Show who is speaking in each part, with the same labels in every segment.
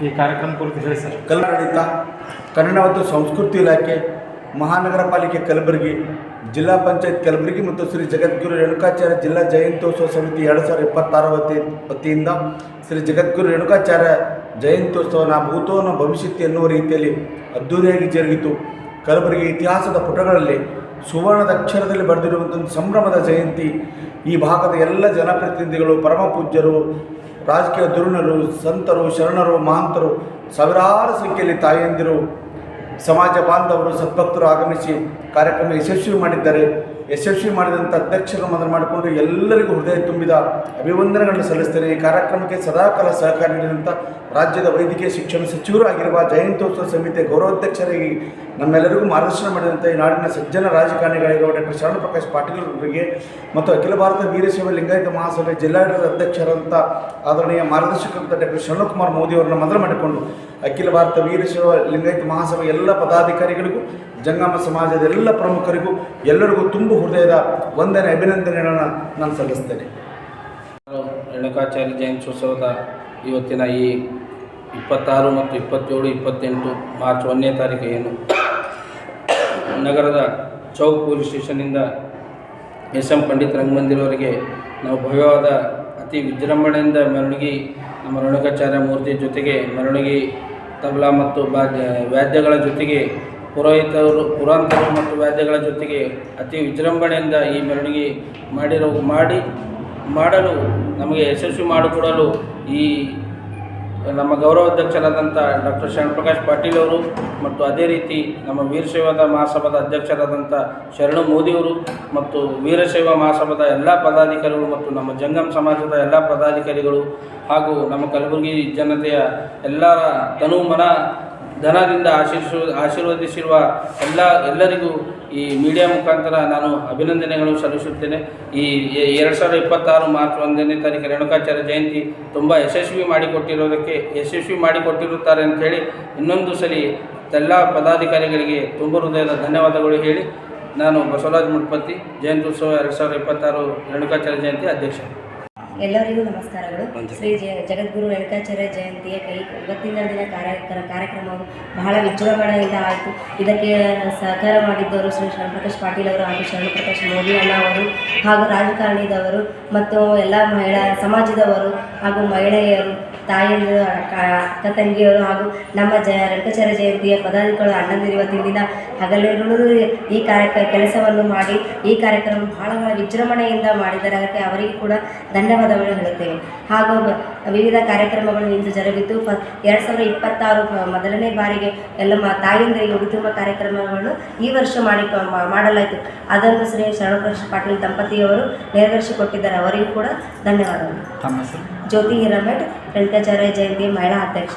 Speaker 1: ಈ ಕಾರ್ಯಕ್ರಮ ಕುರಿತು ಹೇಳಿ ಸರ್.
Speaker 2: ಕಲ್ಲಾಡಳಿತ, ಕನ್ನಡ ಮತ್ತು ಸಂಸ್ಕೃತಿ ಇಲಾಖೆ, ಮಹಾನಗರ ಪಾಲಿಕೆ ಕಲಬುರಗಿ, ಜಿಲ್ಲಾ ಪಂಚಾಯತ್ ಕಲಬುರಗಿ ಮತ್ತು ಶ್ರೀ ಜಗದ್ಗುರು ರೇಣುಕಾಚಾರ್ಯ ಜಿಲ್ಲಾ ಜಯಂತ್ಯೋತ್ಸವ ಸಮಿತಿ 2026 ವತಿಯಿಂದ ಶ್ರೀ ಜಗದ್ಗುರು ರೇಣುಕಾಚಾರ್ಯ ಜಯಂತ್ಯೋತ್ಸವನ ಭೂತೋನ ಭವಿಷ್ಯತ್ತು ಎನ್ನುವ ರೀತಿಯಲ್ಲಿ ಅದ್ದೂರಿಯಾಗಿ ಜರುಗಿತು. ಕಲಬುರಗಿ ಇತಿಹಾಸದ ಪುಟಗಳಲ್ಲಿ ಸುವರ್ಣದ ಅಕ್ಷರದಲ್ಲಿ ಬರೆದಿರುವಂಥ ಸಂಭ್ರಮದ ಜಯಂತಿ. ಈ ಭಾಗದ ಎಲ್ಲ ಜನಪ್ರತಿನಿಧಿಗಳು, ಪರಮ ಪೂಜ್ಯರು, ರಾಜಕೀಯ ಧುರೀಣರು, ಸಂತರು, ಶರಣರು, ಮಹಾಂತರು, ಸಾವಿರಾರು ಸಂಖ್ಯೆಯಲ್ಲಿ ತಾಯಂದಿರು, ಸಮಾಜ ಬಾಂಧವರು, ಸದ್ಭಕ್ತರು ಆಗಮಿಸಿ ಕಾರ್ಯಕ್ರಮ ಯಶಸ್ವಿ ಮಾಡಿದ್ದಾರೆ. ಯಶಸ್ವಿ ಮಾಡಿದಂಥ ಅಧ್ಯಕ್ಷರನ್ನು ಮೊದಲು ಮಾಡಿಕೊಂಡು ಎಲ್ಲರಿಗೂ ಹೃದಯ ತುಂಬಿದ ಅಭಿವಂದನೆಗಳನ್ನು ಸಲ್ಲಿಸ್ತೇನೆ. ಈ ಕಾರ್ಯಕ್ರಮಕ್ಕೆ ಸದಾಕಾಲ ಸಹಕಾರ ನೀಡಿದಂಥ ರಾಜ್ಯದ ವೈದ್ಯಕೀಯ ಶಿಕ್ಷಣ ಸಚಿವರು ಆಗಿರುವ ಜಯಂತ್ಯೋತ್ಸವ ಸಮಿತಿಯ ಗೌರವಾಧ್ಯಕ್ಷರಾಗಿ ನಮ್ಮೆಲ್ಲರಿಗೂ ಮಾರ್ಗದರ್ಶನ ಮಾಡಿದಂಥ ಈ ನಾಡಿನ ಸಜ್ಜನ ರಾಜಕಾರಣಿಗಳಿರುವ ಡಾಕ್ಟರ್ ಶರಣಪ್ರಕಾಶ್ ಪಾಟೀಲ್ ಅವರಿಗೆ ಮತ್ತು ಅಖಿಲ ಭಾರತ ವೀರಶೈವ ಲಿಂಗಾಯತ ಮಹಾಸಭೆ ಜಿಲ್ಲಾಡಳಿತ ಅಧ್ಯಕ್ಷರಂಥ ಆದರಣೀಯ ಮಾರ್ಗದರ್ಶಕರಂಥ ಡಾಕ್ಟರ್ ಶರಣಕುಮಾರ್ ಮೋದಿ ಅವರನ್ನು ಮೊದಲು ಮಾಡಿಕೊಂಡು ಅಖಿಲ ಭಾರತ ವೀರಶೈವ ಲಿಂಗಾಯತ ಮಹಾಸಭೆ ಎಲ್ಲ ಪದಾಧಿಕಾರಿಗಳಿಗೂ, ಜಂಗಮ ಸಮಾಜದ ಎಲ್ಲ ಪ್ರಮುಖರಿಗೂ ಎಲ್ಲರಿಗೂ ತುಂಬು ಹೃದಯದ ವಂದನೆ, ಅಭಿನಂದನೆಗಳನ್ನು ನಾನು ಸಲ್ಲಿಸ್ತೇನೆ.
Speaker 3: ರೇಣುಕಾಚಾರ್ಯ ಜಯಂತ್ಯೋತ್ಸವದ ಇವತ್ತಿನ ಈ 26 ಮತ್ತು 27, 28 ಮಾರ್ಚ್ 1ನೇ ತಾರೀಕು ಏನು ನಗರದ ಚೌಕ್ ಪೊಲೀಸ್ ಸ್ಟೇಷನ್ನಿಂದ SM ಪಂಡಿತ್ ರಂಗಮಂದಿರವರೆಗೆ ನಾವು ಭವ್ಯವಾದ ಅತಿ ವಿಜೃಂಭಣೆಯಿಂದ ಮೆರವಣಿಗೆ, ನಮ್ಮ ರೇಣುಕಾಚಾರ್ಯ ಮೂರ್ತಿ ಜೊತೆಗೆ ಮೆರವಣಿಗೆ, ತಬಲಾ ಮತ್ತು ವಾದ್ಯಗಳ ಜೊತೆಗೆ ಪುರಾಂತರು ಮತ್ತು ವಾದ್ಯಗಳ ಜೊತೆಗೆ ಅತಿ ವಿಜೃಂಭಣೆಯಿಂದ ಈ ಮೆರವಣಿಗೆ ಮಾಡಲು ನಮಗೆ ಯಶಸ್ವಿ ಮಾಡಿಕೊಡಲು ಈ ನಮ್ಮ ಗೌರವಾಧ್ಯಕ್ಷರಾದಂಥ ಡಾಕ್ಟರ್ ಶರಣಪ್ರಕಾಶ್ ಪಾಟೀಲ್ ಅವರು ಮತ್ತು ಅದೇ ರೀತಿ ನಮ್ಮ ವೀರಶೈವದ ಮಹಾಸಭಾದ ಅಧ್ಯಕ್ಷರಾದಂಥ ಶರಣು ಮೋದಿಯವರು ಮತ್ತು ವೀರಶೈವ ಮಹಾಸಭಾದ ಎಲ್ಲ ಪದಾಧಿಕಾರಿಗಳು ಮತ್ತು ನಮ್ಮ ಜಂಗಮ್ ಸಮಾಜದ ಎಲ್ಲ ಪದಾಧಿಕಾರಿಗಳು ಹಾಗೂ ನಮ್ಮ ಕಲಬುರಗಿ ಜನತೆಯ ಎಲ್ಲರ ತನು ಮನ ಧನದಿಂದ ಆಶೀರ್ವದಿಸಿರುವ ಎಲ್ಲರಿಗೂ ಈ ಮೀಡಿಯಾ ಮುಖಾಂತರ ನಾನು ಅಭಿನಂದನೆಗಳು ಸಲ್ಲಿಸುತ್ತೇನೆ. ಈ 2026 ಮಾರ್ಚ್ 1ನೇ ತಾರೀಕು ರೇಣುಕಾಚಾರ್ಯ ಜಯಂತಿ ತುಂಬ ಯಶಸ್ವಿ ಮಾಡಿಕೊಟ್ಟಿರುತ್ತಾರೆ ಅಂಥೇಳಿ ಇನ್ನೊಂದು ಸಲ ಎಲ್ಲ ಪದಾಧಿಕಾರಿಗಳಿಗೆ ತುಂಬ ಹೃದಯದ ಧನ್ಯವಾದಗಳು ಹೇಳಿ ನಾನು ಬಸವರಾಜ್ ಮುಟ್ಪತ್ತಿ, ಜಯಂತ್ಯೋತ್ಸವ 2026 ರೇಣುಕಾಚಾರ್ಯ ಜಯಂತಿ ಅಧ್ಯಕ್ಷ.
Speaker 4: ಎಲ್ಲರಿಗೂ ನಮಸ್ಕಾರಗಳು. ಶ್ರೀ ಜಗದ್ಗುರು ರೇಣುಕಾಚಾರ್ಯ ಜಯಂತಿಯ ಇವತ್ತಿನ ದಿನ ಕಾರ್ಯಕ್ರಮವು ಬಹಳ ವಿಜೃಂಭಣೆಯಿಂದ ಆಯಿತು. ಇದಕ್ಕೆ ಸಹಕಾರ ಮಾಡಿದ್ದವರು ಶ್ರೀ ಶರಣಪ್ರಕಾಶ್ ಪಾಟೀಲ್ ಅವರು ಹಾಗೂ ಶರಣಪ್ರಕಾಶ್ ಮೋದಿ ಅಣ್ಣ ಅವರು ಹಾಗೂ ರಾಜಕಾರಣಿದವರು ಮತ್ತು ಎಲ್ಲ ಮಹಿಳಾ ಸಮಾಜದವರು ಹಾಗೂ ಮಹಿಳೆಯರು, ತಾಯಿಯರು, ಅಕ್ಕ ತಂಗಿಯರು ಹಾಗೂ ನಮ್ಮ ರೇಣುಕಾಚಾರ್ಯ ಜಯಂತಿಯ ಪದಾಧಿಕಾರಿಗಳು ಅಣ್ಣಂದಿರು ಇವತ್ತಿನ ದಿನ ಹಗಲಿರುಳು ಈ ಕೆಲಸವನ್ನು ಮಾಡಿ ಈ ಕಾರ್ಯಕ್ರಮ ಬಹಳ ವಿಜೃಂಭಣೆಯಿಂದ ಮಾಡಿದ್ದಾರೆ. ಅದಕ್ಕೆ ಅವರಿಗೆ ಕೂಡ ಧನ್ಯವಾದಗಳು ಹೇಳುತ್ತೇವೆ. ಹಾಗೂ ವಿವಿಧ ಕಾರ್ಯಕ್ರಮಗಳು ಇಂದು ಜರುಗಿತು. 2026 ಮೊದಲನೇ ಬಾರಿಗೆ ಎಲ್ಲ ತಾಯಿಯಂದಿರಿಗೆ ಉಡುತುಂಬ ಕಾರ್ಯಕ್ರಮಗಳನ್ನು ಈ ವರ್ಷ ಮಾಡಲಾಯಿತು. ಅದನ್ನು ಶ್ರೀ ಶರಣಪ್ರಕಾಶ್ ಪಾಟೀಲ್ ದಂಪತಿಯವರು ನೆರವೇರಿಸಿಕೊಟ್ಟಿದ್ದಾರೆ. ಅವರಿಗೂ ಕೂಡ ಧನ್ಯವಾದಗಳು. ಜ್ಯೋತಿ ಹಿರೇಮಠ್, ರೇಣುಕಾಚಾರ್ಯ ಜಯಂತಿ ಮಹಿಳಾ ಅಧ್ಯಕ್ಷ.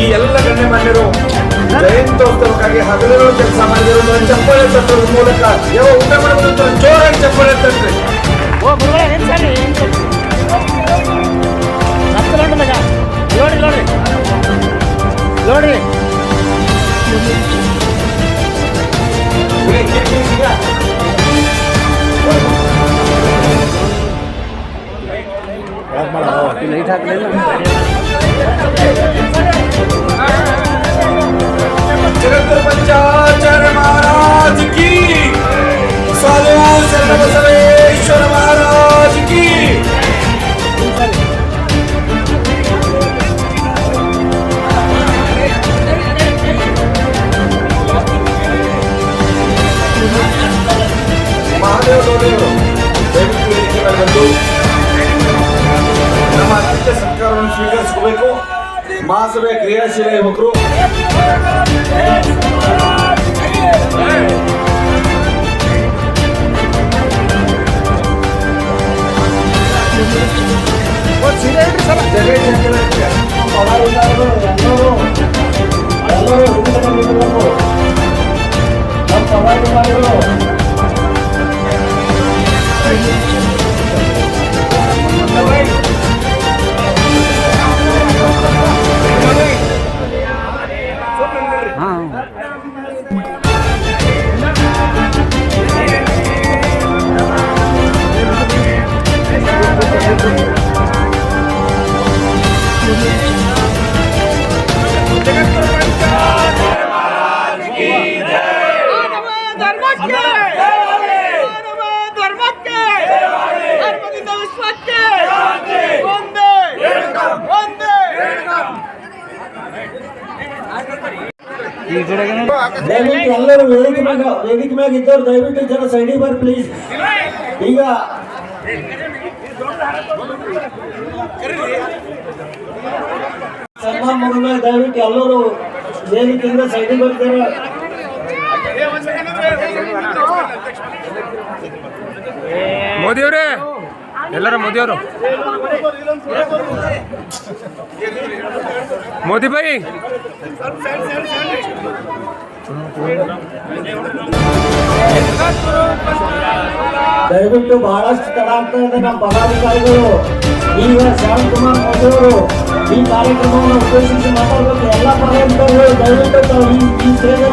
Speaker 2: ಈ ಎಲ್ಲ ಗಣ್ಯಮಾನ್ಯರು ಜಯಂತ್ಯೋತ್ಸವಕ್ಕಾಗಿ ಹಗಲಿರೋ ಕೆಲಸ ಮಾಡಿರೋ ಚಪ್ಪಾಳೆ ತಟ್ಟೋದ್ರ ಮೂಲಕ ಊಟ ಮಾಡೋದು ಜೋರಾಗಿ ಚಪ್ಪಾಳೆ ತಟ್ರಿ. ಜಗದ್ಗುರು ಪಂಚಾಚಾರ್ಯ ಮಹಾರಾಜ್ ಕಿ, ಸ್ವಾಮಿ ಶರಣ ಬಸವೇಶ್ವರ ಮಹಾರಾಜ್ ಕಿ. ಮಹಾದೇವ ಗೌಡರು ದಯವಿಟ್ಟು ವೇದಿಕೆ ಮೇಲೆ ಬಂದು ನಮ್ಮ ಅತಿಥ್ಯ ಸತ್ಕಾರವನ್ನು ಸ್ವೀಕರಿಸಬೇಕು. ಮಹಾಸಭೆಯ ಕ್ರಿಯಾಶೀಲ ಯುವಕರು
Speaker 1: ದಯವಿಟ್ಟು ಎಲ್ಲರೂ ವೇದಿಕೆ ಮ್ಯಾಗ ಇದ್ದವ್ರು ದಯವಿಟ್ಟು ಜನ ಸೈಡಿಗೆ ಬರ್ರಿ ಪ್ಲೀಸ್. ಈಗ ಸನ್ಮಾನ ಮುಗಿದ ದಯವಿಟ್ಟು ಎಲ್ಲರೂ ವೇದಿಕೆಯಿಂದ ಸೈಡಿಗೆ ಬರ್ತಾರೆ.
Speaker 5: ಮೋದಿಯವರೇ, ಎಲ್ಲರ ಮೋದಿಯವರು, ಮೋದಿ ಭಾಯಿ
Speaker 1: ದಯವಿಟ್ಟು ಬಹಳಷ್ಟು ತಡ ಆಗ್ತಾ ಇದೆ. ನಮ್ಮ ಪದಾಧಿಕಾರಿಗಳು ಈಗ ಶ್ಯಾಮಕುಮಾರ್ ಮೋದಿ ಅವರು ಈ ಕಾರ್ಯಕ್ರಮವನ್ನು ಉದ್ದೇಶಿಸಿ ಮಾತಾಡಬೇಕು. ಎಲ್ಲ ಪದಾಧಿಕಾರಿಗಳು ದಯವಿಟ್ಟು ಈ ಸ್ಟೇಜ್